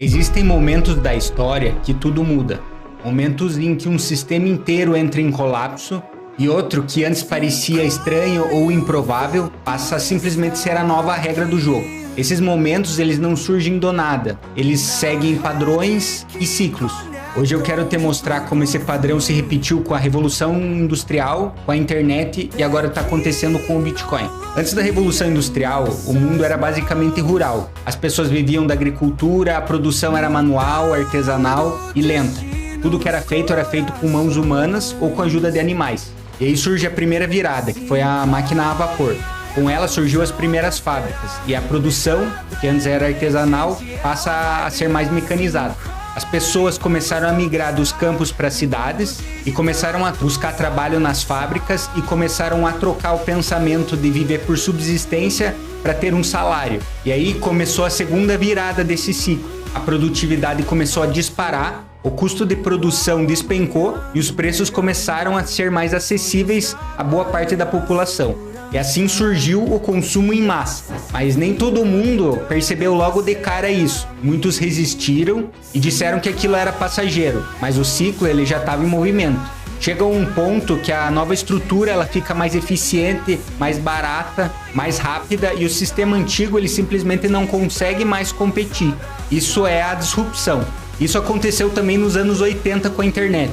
Existem momentos da história que tudo muda. Momentos em que um sistema inteiro entra em colapso e outro que antes parecia estranho ou improvável passa a simplesmente ser a nova regra do jogo. Esses momentos eles não surgem do nada, eles seguem padrões e ciclos. Hoje eu quero te mostrar como esse padrão se repetiu com a Revolução Industrial, com a internet e agora está acontecendo com o Bitcoin. Antes da Revolução Industrial, o mundo era basicamente rural. As pessoas viviam da agricultura, a produção era manual, artesanal e lenta. Tudo que era feito com mãos humanas ou com a ajuda de animais. E aí surge a primeira virada, que foi a máquina a vapor. Com ela surgiu as primeiras fábricas e a produção, que antes era artesanal, passa a ser mais mecanizada. As pessoas começaram a migrar dos campos para as cidades e começaram a buscar trabalho nas fábricas e começaram a trocar o pensamento de viver por subsistência para ter um salário. E aí começou a segunda virada desse ciclo. A produtividade começou a disparar, o custo de produção despencou e os preços começaram a ser mais acessíveis a boa parte da população. E assim surgiu o consumo em massa. Mas nem todo mundo percebeu logo de cara isso. Muitos resistiram e disseram que aquilo era passageiro, mas o ciclo ele já estava em movimento. Chega um ponto que a nova estrutura ela fica mais eficiente, mais barata, mais rápida e o sistema antigo ele simplesmente não consegue mais competir. Isso é a disrupção. Isso aconteceu também nos anos 80 com a internet.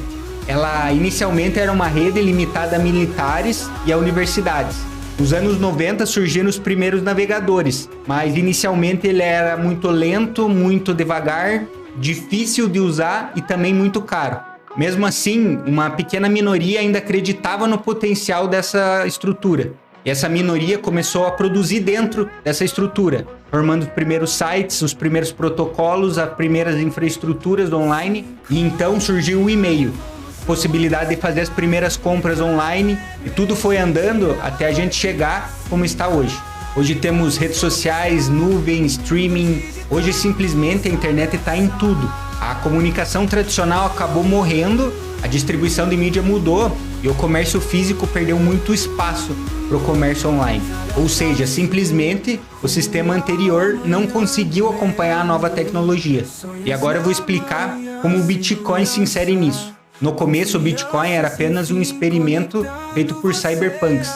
Ela inicialmente era uma rede limitada a militares e a universidades. Nos anos 90 surgiram os primeiros navegadores, mas inicialmente ele era muito lento, muito devagar, difícil de usar e também muito caro. Mesmo assim, uma pequena minoria ainda acreditava no potencial dessa estrutura. E essa minoria começou a produzir dentro dessa estrutura, formando os primeiros sites, os primeiros protocolos, as primeiras infraestruturas online, e então surgiu o e-mail. Possibilidade de fazer as primeiras compras online e tudo foi andando até a gente chegar como está hoje. Hoje temos redes sociais, nuvem, streaming. Hoje simplesmente a internet está em tudo. A comunicação tradicional acabou morrendo, a distribuição de mídia mudou e o comércio físico perdeu muito espaço para o comércio online. Ou seja, simplesmente o sistema anterior não conseguiu acompanhar a nova tecnologia. E agora eu vou explicar como o Bitcoin se insere nisso. No começo, o Bitcoin era apenas um experimento feito por cyberpunks.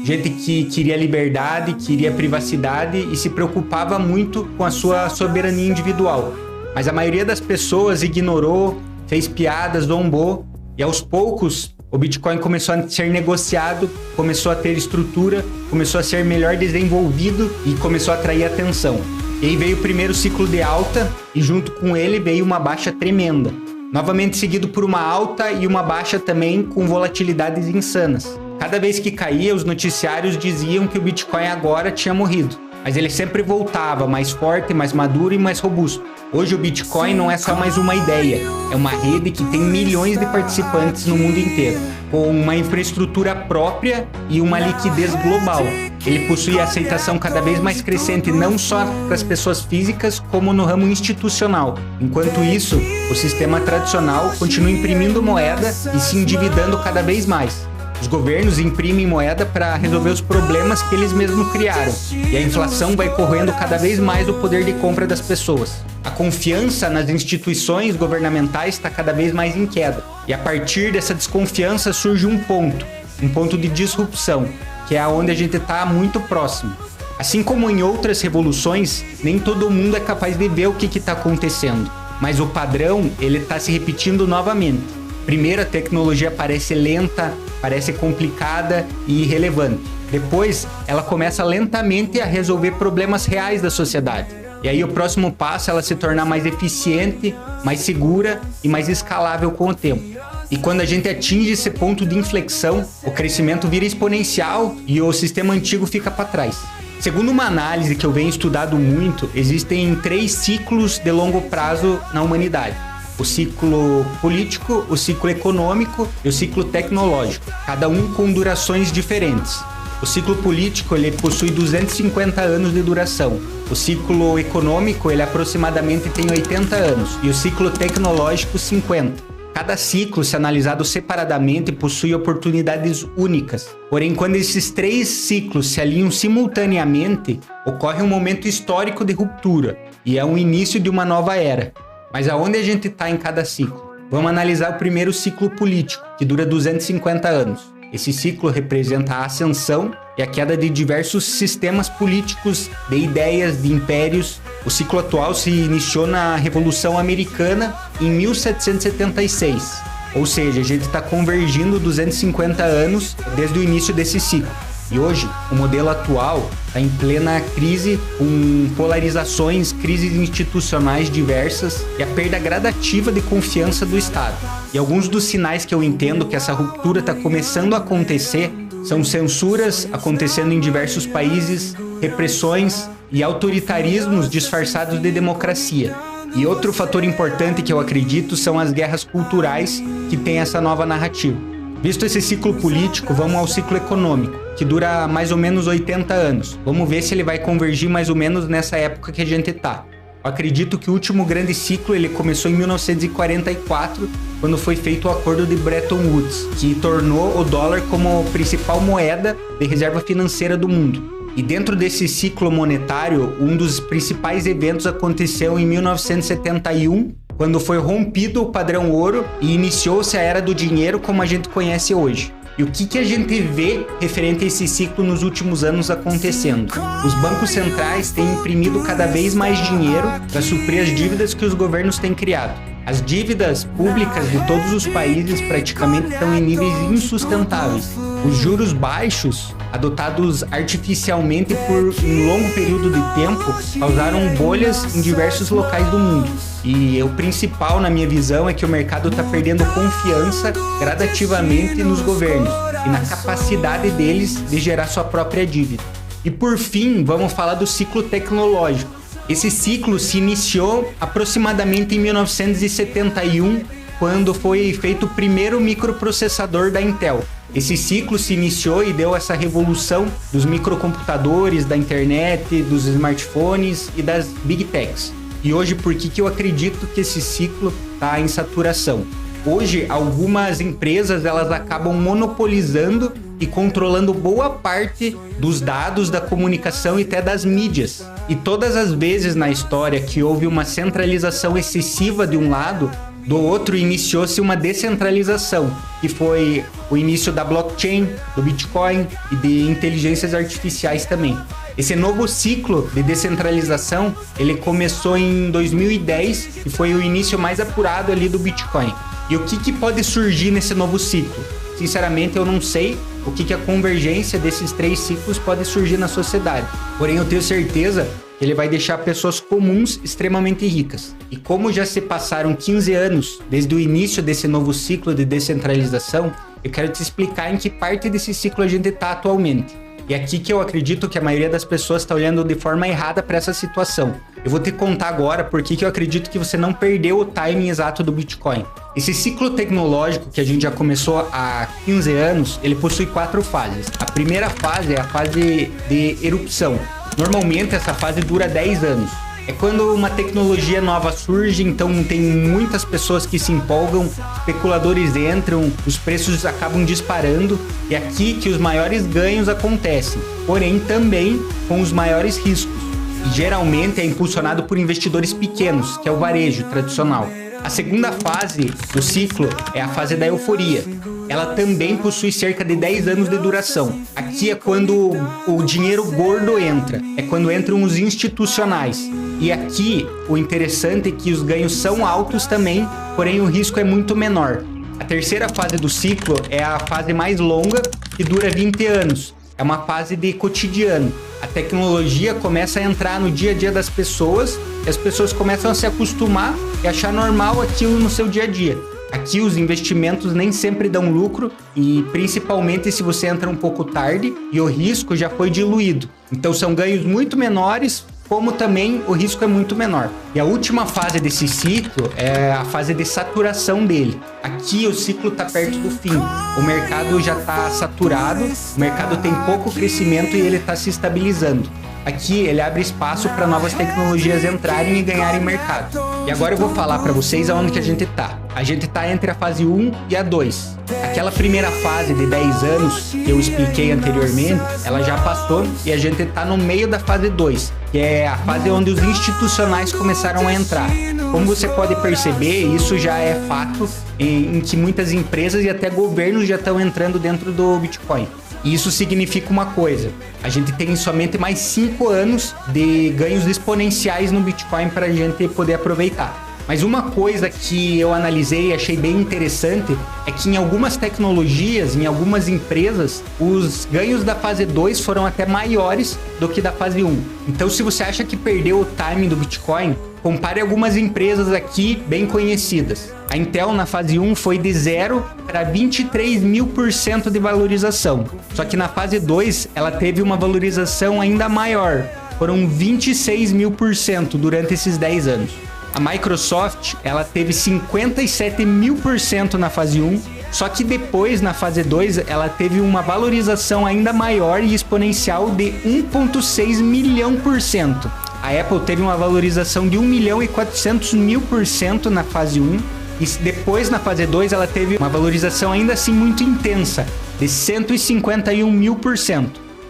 Gente que queria liberdade, queria privacidade e se preocupava muito com a sua soberania individual. Mas a maioria das pessoas ignorou, fez piadas, zombou. E aos poucos, o Bitcoin começou a ser negociado, começou a ter estrutura, começou a ser melhor desenvolvido e começou a atrair atenção. E aí veio o primeiro ciclo de alta e junto com ele veio uma baixa tremenda. Novamente seguido por uma alta e uma baixa também com volatilidades insanas. Cada vez que caía, os noticiários diziam que o Bitcoin agora tinha morrido. Mas ele sempre voltava mais forte, mais maduro e mais robusto. Hoje o Bitcoin não é só mais uma ideia, é uma rede que tem milhões de participantes no mundo inteiro, com uma infraestrutura própria e uma liquidez global. Ele possui aceitação cada vez mais crescente não só para as pessoas físicas, como no ramo institucional. Enquanto isso, o sistema tradicional continua imprimindo moeda e se endividando cada vez mais. Os governos imprimem moeda para resolver os problemas que eles mesmos criaram. E a inflação vai corroendo cada vez mais o poder de compra das pessoas. A confiança nas instituições governamentais está cada vez mais em queda. E a partir dessa desconfiança surge um ponto de disrupção, que é onde a gente está muito próximo. Assim como em outras revoluções, nem todo mundo é capaz de ver o que está acontecendo. Mas o padrão ele está se repetindo novamente. Primeiro, a tecnologia parece lenta, parece complicada e irrelevante. Depois, ela começa lentamente a resolver problemas reais da sociedade. E aí o próximo passo é ela se tornar mais eficiente, mais segura e mais escalável com o tempo. E quando a gente atinge esse ponto de inflexão, o crescimento vira exponencial e o sistema antigo fica para trás. Segundo uma análise que eu venho estudado muito, existem 3 ciclos de longo prazo na humanidade. O ciclo político, o ciclo econômico e o ciclo tecnológico, cada um com durações diferentes. O ciclo político ele possui 250 anos de duração. O ciclo econômico ele aproximadamente tem 80 anos e o ciclo tecnológico 50. Cada ciclo, se analisado separadamente, possui oportunidades únicas. Porém, quando esses 3 ciclos se alinham simultaneamente, ocorre um momento histórico de ruptura e é o início de uma nova era. Mas aonde a gente está em cada ciclo? Vamos analisar o primeiro ciclo político, que dura 250 anos. Esse ciclo representa a ascensão e a queda de diversos sistemas políticos, de ideias, de impérios. O ciclo atual se iniciou na Revolução Americana em 1776. Ou seja, a gente está convergindo 250 anos desde o início desse ciclo. E hoje, o modelo atual está em plena crise, com polarizações, crises institucionais diversas e a perda gradativa de confiança do Estado. E alguns dos sinais que eu entendo que essa ruptura está começando a acontecer são censuras acontecendo em diversos países, repressões e autoritarismos disfarçados de democracia. E outro fator importante que eu acredito são as guerras culturais que têm essa nova narrativa. Visto esse ciclo político, vamos ao ciclo econômico, que dura mais ou menos 80 anos. Vamos ver se ele vai convergir mais ou menos nessa época que a gente está. Eu acredito que o último grande ciclo ele começou em 1944, quando foi feito o acordo de Bretton Woods, que tornou o dólar como principal moeda de reserva financeira do mundo. E dentro desse ciclo monetário, um dos principais eventos aconteceu em 1971, quando foi rompido o padrão ouro e iniciou-se a era do dinheiro como a gente conhece hoje. E o que a gente vê referente a esse ciclo nos últimos anos acontecendo? Os bancos centrais têm imprimido cada vez mais dinheiro para suprir as dívidas que os governos têm criado. As dívidas públicas de todos os países praticamente estão em níveis insustentáveis. Os juros baixos, adotados artificialmente por um longo período de tempo, causaram bolhas em diversos locais do mundo. E o principal, na minha visão, é que o mercado está perdendo confiança gradativamente nos governos e na capacidade deles de gerar sua própria dívida. E por fim, vamos falar do ciclo tecnológico. Esse ciclo se iniciou aproximadamente em 1971, quando foi feito o primeiro microprocessador da Intel. Esse ciclo se iniciou e deu essa revolução dos microcomputadores, da internet, dos smartphones e das big techs. E hoje, por que eu acredito que esse ciclo está em saturação? Hoje, algumas empresas elas acabam monopolizando e controlando boa parte dos dados da comunicação e até das mídias. E todas as vezes na história que houve uma centralização excessiva de um lado, do outro iniciou-se uma descentralização, que foi o início da blockchain, do Bitcoin e de inteligências artificiais também. Esse novo ciclo de descentralização, ele começou em 2010 e foi o início mais apurado ali do Bitcoin. E o que pode surgir nesse novo ciclo? Sinceramente, eu não sei o que a convergência desses 3 ciclos pode surgir na sociedade. Porém, eu tenho certeza que ele vai deixar pessoas comuns extremamente ricas. E como já se passaram 15 anos desde o início desse novo ciclo de descentralização, eu quero te explicar em que parte desse ciclo a gente está atualmente. E aqui que eu acredito que a maioria das pessoas está olhando de forma errada para essa situação. Eu vou te contar agora por que eu acredito que você não perdeu o timing exato do Bitcoin. Esse ciclo tecnológico que a gente já começou há 15 anos, ele possui 4 fases. A primeira fase é a fase de erupção. Normalmente essa fase dura 10 anos. É quando uma tecnologia nova surge, então tem muitas pessoas que se empolgam, especuladores entram, os preços acabam disparando, e é aqui que os maiores ganhos acontecem, porém também com os maiores riscos. E geralmente é impulsionado por investidores pequenos, que é o varejo tradicional. A segunda fase do ciclo é a fase da euforia. Ela também possui cerca de 10 anos de duração. Aqui é quando o dinheiro gordo entra, é quando entram os institucionais. E aqui o interessante é que os ganhos são altos também, porém o risco é muito menor. A terceira fase do ciclo é a fase mais longa, que dura 20 anos. É uma fase de cotidiano. A tecnologia começa a entrar no dia a dia das pessoas e as pessoas começam a se acostumar e achar normal aquilo no seu dia a dia. Aqui os investimentos nem sempre dão lucro e principalmente se você entra um pouco tarde e o risco já foi diluído. Então são ganhos muito menores, como também o risco é muito menor. E a última fase desse ciclo é a fase de saturação dele. Aqui o ciclo está perto do fim. O mercado já está saturado, o mercado tem pouco crescimento e ele está se estabilizando. Aqui ele abre espaço para novas tecnologias entrarem e ganharem mercado. E agora eu vou falar para vocês aonde que a gente tá. A a gente está entre a fase 1 e a 2. Aquela primeira fase de 10 anos que eu expliquei anteriormente, ela já passou e a gente está no meio da fase 2, que é a fase onde os institucionais começaram a entrar. Como você pode perceber, isso já é fato em que muitas empresas e até governos já estão entrando dentro do Bitcoin. E isso significa uma coisa: a gente tem somente mais 5 anos de ganhos exponenciais no Bitcoin para a gente poder aproveitar. Mas uma coisa que eu analisei e achei bem interessante é que em algumas tecnologias, em algumas empresas, os ganhos da fase 2 foram até maiores do que da fase 1. Então, se você acha que perdeu o timing do Bitcoin, compare algumas empresas aqui bem conhecidas. A Intel na fase 1 foi de 0 para 23.000% de valorização. Só que na fase 2 ela teve uma valorização ainda maior. Foram 26.000% durante esses 10 anos. A Microsoft, ela teve 57.000% na fase 1, só que depois, na fase 2, ela teve uma valorização ainda maior e exponencial de 1,6 milhão%. A Apple teve uma valorização de 1.400.000% na fase 1, e depois, na fase 2, ela teve uma valorização ainda assim muito intensa, de 151.000%.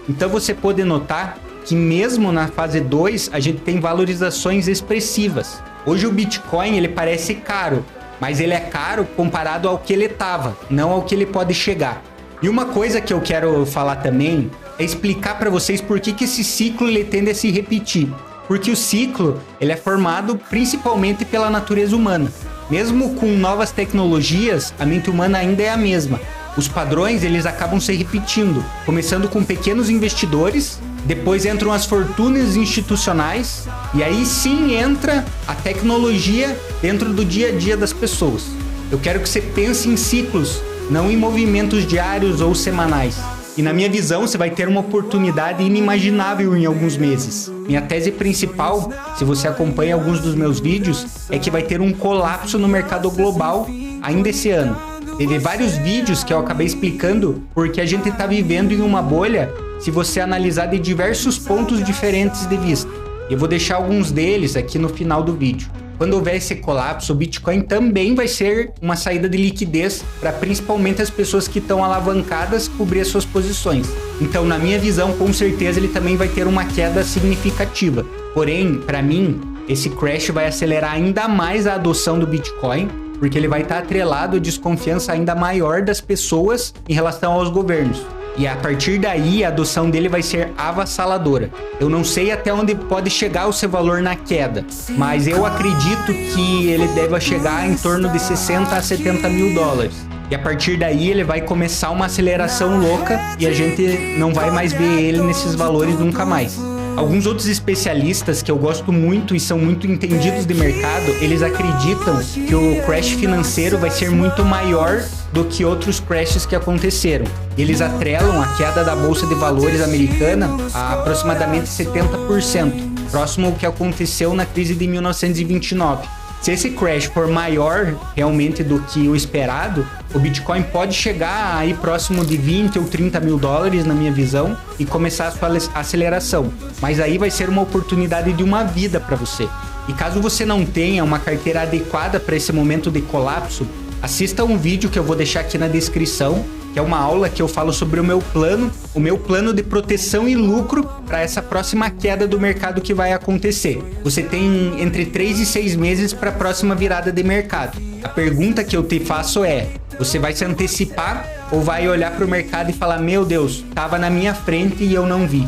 Então você pode notar que mesmo na fase 2, a gente tem valorizações expressivas. Hoje o Bitcoin, ele parece caro, mas ele é caro comparado ao que ele estava, não ao que ele pode chegar. E uma coisa que eu quero falar também é explicar para vocês por que esse ciclo ele tende a se repetir. Porque o ciclo ele é formado principalmente pela natureza humana. Mesmo com novas tecnologias, a mente humana ainda é a mesma. Os padrões eles acabam se repetindo, começando com pequenos investidores, depois entram as fortunas institucionais e aí sim entra a tecnologia dentro do dia a dia das pessoas. Eu quero que você pense em ciclos, não em movimentos diários ou semanais. E na minha visão, você vai ter uma oportunidade inimaginável em alguns meses. Minha tese principal, se você acompanha alguns dos meus vídeos, é que vai ter um colapso no mercado global ainda esse ano. Teve vários vídeos que eu acabei explicando porque a gente está vivendo em uma bolha se você analisar de diversos pontos diferentes de vista. Eu vou deixar alguns deles aqui no final do vídeo. Quando houver esse colapso, o Bitcoin também vai ser uma saída de liquidez para principalmente as pessoas que estão alavancadas cobrir as suas posições. Então, na minha visão, com certeza ele também vai ter uma queda significativa. Porém, para mim, esse crash vai acelerar ainda mais a adoção do Bitcoin, porque ele vai estar atrelado a desconfiança ainda maior das pessoas em relação aos governos. E a partir daí, a adoção dele vai ser avassaladora. Eu não sei até onde pode chegar o seu valor na queda, mas eu acredito que ele deva chegar em torno de 60 a 70 mil dólares. E a partir daí, ele vai começar uma aceleração louca e a gente não vai mais ver ele nesses valores nunca mais. Alguns outros especialistas que eu gosto muito e são muito entendidos de mercado, eles acreditam que o crash financeiro vai ser muito maior do que outros crashes que aconteceram. Eles atrelam a queda da Bolsa de Valores americana a aproximadamente 70%, próximo ao que aconteceu na crise de 1929. Se esse crash for maior realmente do que o esperado, o Bitcoin pode chegar aí próximo de 20 ou 30 mil dólares, na minha visão, e começar a sua aceleração. Mas aí vai ser uma oportunidade de uma vida para você. E caso você não tenha uma carteira adequada para esse momento de colapso, assista um vídeo que eu vou deixar aqui na descrição, que é uma aula que eu falo sobre o meu plano de proteção e lucro para essa próxima queda do mercado que vai acontecer. Você tem entre 3 e 6 meses para a próxima virada de mercado. A pergunta que eu te faço é: você vai se antecipar ou vai olhar para o mercado e falar, meu Deus, estava na minha frente e eu não vi?